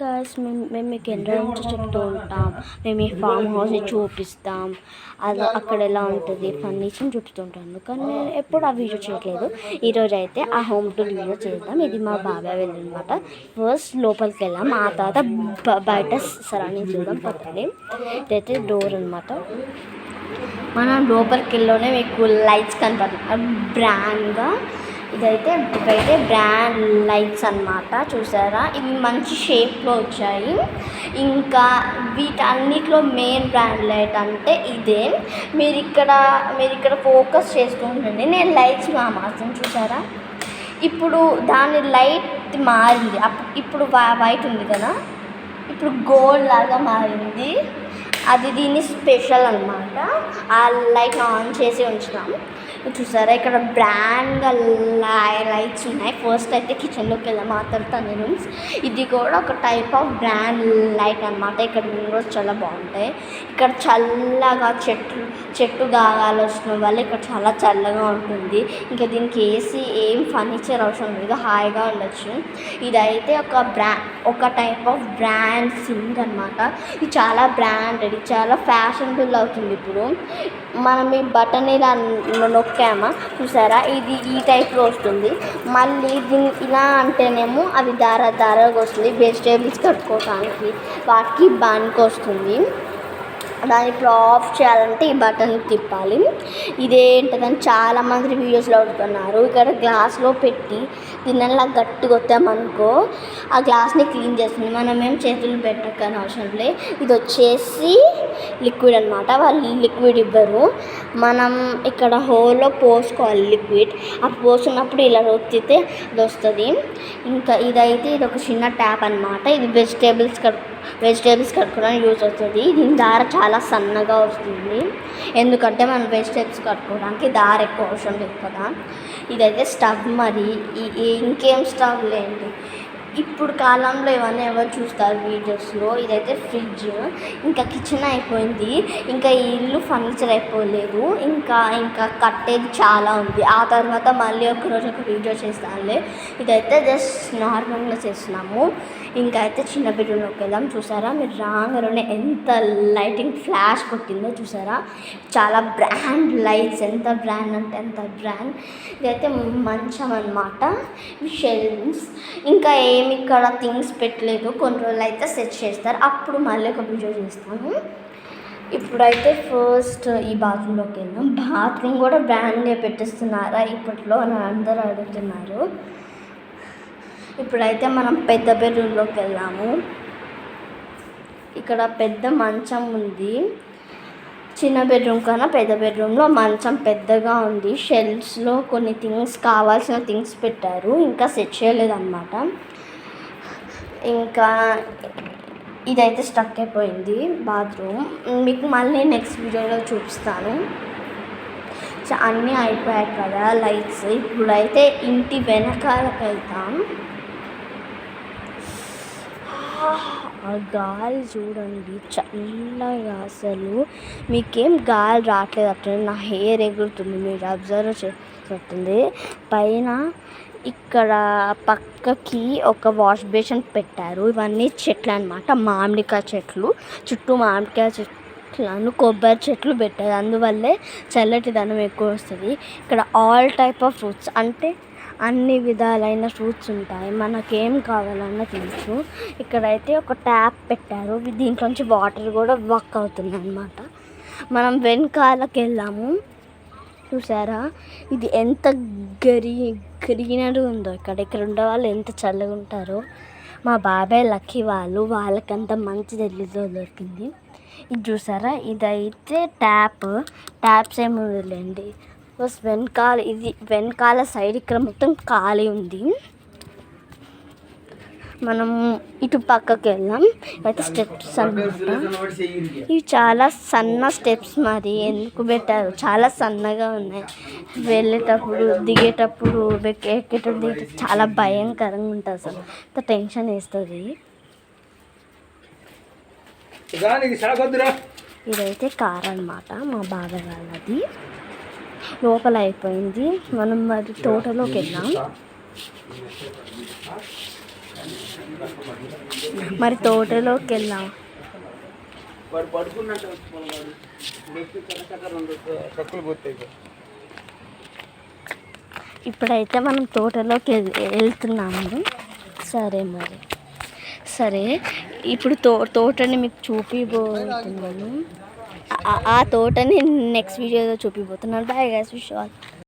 Guys మేము మీకు ఎన్నో నుంచి చెప్తూ ఉంటాం. మేము ఈ ఫామ్ హౌస్ని చూపిస్తాం, అది అక్కడ ఎలా ఉంటుంది ఫర్నిచర్ని చూపిస్తుంటాను. కానీ నేను ఎప్పుడు ఆ వీడియో చేయట్లేదు. ఈరోజు అయితే ఆ హోమ్ టూర్ వీడియో చేద్దాం. ఇది మా బాబాయ్ వెళ్ళనమాట. ఫస్ట్ లోపలికి వెళ్ళాం, ఆ తర్వాత బయట సరౌండింగ్ చూద్దాం. పక్కనే ఇదైతే డోర్ అనమాట. మనం లోపలికి వెళ్ళలోనే మీకు లైట్స్ కనపడుతుంది బ్రాండ్గా. ఇవైతే బ్రాండ్ లైట్స్ అన్నమాట. చూసారా, ఇవి మంచి షేప్లో వచ్చాయి. ఇంకా వీటన్నిటిలో మెయిన్ బ్రాండ్ లైట్ అంటే ఇదే. మీరు ఇక్కడ ఫోకస్ చేసుకుంటుంది. నేను లైట్స్ మార్చాను చూసారా. ఇప్పుడు దాని లైట్ మారింది. ఇప్పుడు వైట్ ఉంది కదా, ఇప్పుడు గోల్డ్ లాగా మారింది. అది దీన్ని స్పెషల్ అన్నమాట. ఆ లైట్ ఆన్ చేసి ఉంచుతాం. చూసారా, ఇక్కడ బ్రాండ్గా లైట్స్ ఉన్నాయి. ఫస్ట్ అయితే కిచెన్లోకి వెళ్దాం, ఆ తర్వాత రూమ్స్. ఇది కూడా ఒక టైప్ ఆఫ్ బ్రాండ్ లైట్ అనమాట. ఇక్కడ విండోస్ చాలా బాగుంటాయి. ఇక్కడ చల్లగా చెట్టు గాలి వస్తున్న వల్ల ఇక్కడ చాలా చల్లగా ఉంటుంది. ఇంకా దీనికి ఏసీ ఏం ఫర్నిచర్ అవసరం లేదు, హాయిగా ఉండొచ్చు. ఇదైతే ఒక టైప్ ఆఫ్ బ్రాండ్ సింక్ అనమాట. ఇది చాలా బ్రాండెడ్, చాలా ఫ్యాషనబుల్ అవుతుంది. ఇప్పుడు మనం ఈ బటన్ ఇలా నొక్కామా చూసారా, ఇది ఈ టైప్లో వస్తుంది. మళ్ళీ దీన్ని ఇలా అంటేనేమో అది దారాగా వస్తుంది. వెజిటేబుల్స్ కట్టుకోవడానికి వాటికి బానికి వస్తుంది. దాన్ని ఇప్పుడు ఆఫ్ చేయాలంటే ఈ బటన్ తిప్పాలి. ఇదేంటదని చాలామంది వీడియోస్లో అడుగుతున్నారు. ఇక్కడ గ్లాస్లో పెట్టి దీనిలా గట్టిగా కొట్టామనుకో ఆ గ్లాస్ని క్లీన్ చేస్తుంది. మనం ఏం చేతులు పెట్టకని అవసరం లేదు. ఇది వచ్చేసి లిక్విడ్ అనమాట. వాళ్ళు లిక్విడ్ ఇవ్వరు, మనం ఇక్కడ హోల్లో పోసుకోవాలి లిక్విడ్. ఆ పోసుకున్నప్పుడు ఇలా ఒత్తితే అది వస్తుంది. ఇంకా ఇది ఒక చిన్న ట్యాప్ అనమాట. ఇది వెజిటేబుల్స్ కట్టుకోవడానికి యూజ్ అవుతుంది. దీని దార చాలా సన్నగా వస్తుంది, ఎందుకంటే మనం వెజిటేబుల్స్ కట్టుకోవడానికి దార ఎక్కువ అవసరం లేదు కదా. ఇదైతే స్టవ్. మరి ఇంకేం స్టవ్ లేండి, ఇప్పుడు కాలంలో ఇవన్నీ ఎవరు చూస్తారు వీడియోస్లో. ఇదైతే ఫ్రిడ్జ్. ఇంకా కిచెన్ అయిపోయింది, ఇంకా ఈ ఇల్లు ఫర్నిచర్ అయిపోలేదు. ఇంకా కట్టేది చాలా ఉంది. ఆ తర్వాత మళ్ళీ ఒకరోజు ఒక వీడియో చేస్తానులే. ఇదైతే జస్ట్ నార్మల్గా చేస్తున్నాము. ఇంకా అయితే చిన్న బెడ్రూమ్లోకి వెళ్దాం. చూసారా, మీరు రాగానే ఎంత లైటింగ్ ఫ్లాష్ కొట్టిందో చూసారా. చాలా బ్రాండ్ లైట్స్, ఎంత బ్రాండ్ అంటే అంత బ్రాండ్. ఇదైతే మంచం అన్నమాట. షెల్ఫ్స్. ఇంకా ఇక్కడ థింగ్స్ పెట్టలేదు, కొన్ని రోజులు అయితే సెట్ చేస్తారు, అప్పుడు మళ్ళీ ఒక వీడియో చేస్తాము. ఇప్పుడైతే ఫస్ట్ ఈ బాత్రూంలోకి వెళ్దాం. బాత్రూమ్ కూడా బ్రాండ్గా పెట్టిస్తున్నారా ఇప్పట్లో అని అందరూ అడుగుతున్నారు. ఇప్పుడైతే మనం పెద్ద బెడ్రూమ్లోకి వెళ్దాము. ఇక్కడ పెద్ద మంచం ఉంది. చిన్న బెడ్రూమ్ కన్నా పెద్ద బెడ్రూమ్లో మంచం పెద్దగా ఉంది. షెల్ఫ్స్లో కొన్ని కావాల్సిన థింగ్స్ పెట్టారు, ఇంకా సెట్ చేయలేదన్నమాట. ఇంకా ఇదైతే స్టక్ అయిపోయింది బాత్రూమ్. మీకు మళ్ళీ నెక్స్ట్ వీడియోలో చూపిస్తాను. అన్నీ అయిపోయాయి కదా లైట్స్. ఇప్పుడైతే ఇంటి వెనకాలకు వెళ్తాం. ఆ గాలి చూడండి, చల్లగా. అసలు మీకేం గాలి రావట్లేదు అట్లా, నా హెయిర్ ఎగురుతుంది, మీరు అబ్జర్వ్ చేస్తుంది. పైన ఇక్కడ పక్కకి ఒక వాష్ బేసిన్ పెట్టారు. ఇవన్నీ చెట్లు అన్నమాట, మామిడికాయ చెట్లు. చుట్టూ మామిడికాయ చెట్లను, కొబ్బరి చెట్లు పెట్టారు. అందువల్లే చల్లటిదనం ఎక్కువ వస్తుంది. ఇక్కడ ఆల్ టైప్ ఆఫ్ ఫ్రూట్స్, అంటే అన్ని విధాలైన ఫ్రూట్స్ ఉంటాయి, మనకేం కావాలన్నా తినచ్చు. ఇక్కడైతే ఒక ట్యాప్ పెట్టారు, దీంట్లోంచి వాటర్ కూడా వర్క్ అవుతుంది అన్నమాట. మనం వెనకాలకి వెళ్ళాము. చూసారా, ఇది ఎంత గ్రీనరీ ఉందో. ఇక్కడ ఉండే వాళ్ళు ఎంత చల్లగా ఉంటారో. మా బాబాయ్ లక్కీ వాళ్ళకంత మంచి ఇల్లు దొరికింది. ఇది చూసారా, ఇదైతే ట్యాప్స్ ఏమి ఉండలేండి. ఫస్ట్ వెనకాల సైడ్ ఇక్కడ మొత్తం ఖాళీ ఉంది. మనం ఇటు పక్కకి వెళ్దాం. అయితే స్టెప్స్ అన్నమాట. ఇవి చాలా సన్న స్టెప్స్, మరి ఎందుకు పెట్టారు, చాలా సన్నగా ఉన్నాయి. వెళ్ళేటప్పుడు దిగేటప్పుడు ఎక్కేటప్పుడు చాలా భయంకరంగా ఉంటుంది. అసలు అంత టెన్షన్ వేస్తుంది. ఇదైతే కార్ అన్నమాట, మా బాబాయ్ వాళ్ళది. లోపల అయిపోయింది. మనం మరి తోటలోకి వెళ్దాం. మరి తోటలోకి వెళ్దాం. వాడు పడుకున్నట్టు చక్కలు పోతాయి. ఇప్పుడైతే మనం తోటలోకి వెళ్తున్నాము. సరే మరి సరే, ఇప్పుడు తోటని మీకు చూపిపోతున్నాను. ఆ తోటని నెక్స్ట్ వీడియోలో చూపిపోతున్నాను. Bye guys, wish you all.